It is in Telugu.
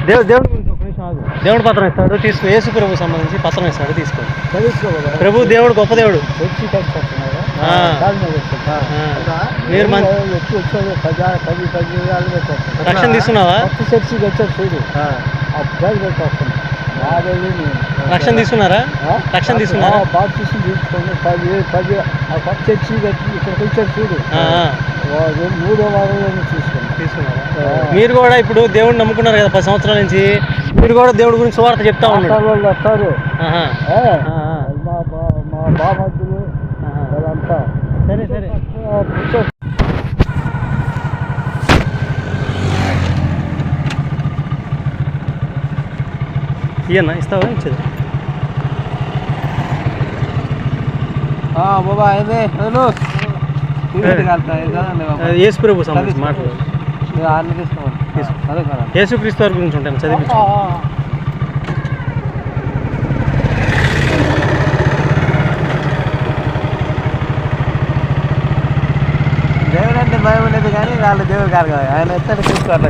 దేవుడి గురించి ఒక నిమిషం ఆగు. దేవుడు పత్రం ఇస్తాడు, తీసుకో. యేసు ప్రభు సంబంధించి పత్రం ఇస్తాడు, తీసుకో. ప్రభు దేవుడు గొప్ప దేవుడు. మీరు రక్షణ తీసుకున్నావా? రక్షణ తీసుకున్నారా? రక్షణ తీసుకున్నారా? తీసుకున్నారా? మీరు కూడా ఇప్పుడు దేవుడిని నమ్ముకున్నారు కదా 10 సంవత్సరాల నుంచి, మీరు కూడా దేవుడి గురించి సువార్త చెప్తా ఉన్నారు. వస్తారు మా బామద్దులు అదంతా. సరే సరే. ఇయ్యన్నా, ఇస్తావా? ఇచ్చేది బాబా అయితే యేసు ప్రభు సంబంధించి మాట్లాడు. యేసుక్రీస్తు వారి గురించి ఉంటాను, చదివించు. దేవుడు అంటే భయం ఉండేది కానీ వాళ్ళు దేవుడు కాదు కదా, ఆయన ఎత్తడి చూసుకోవాలి.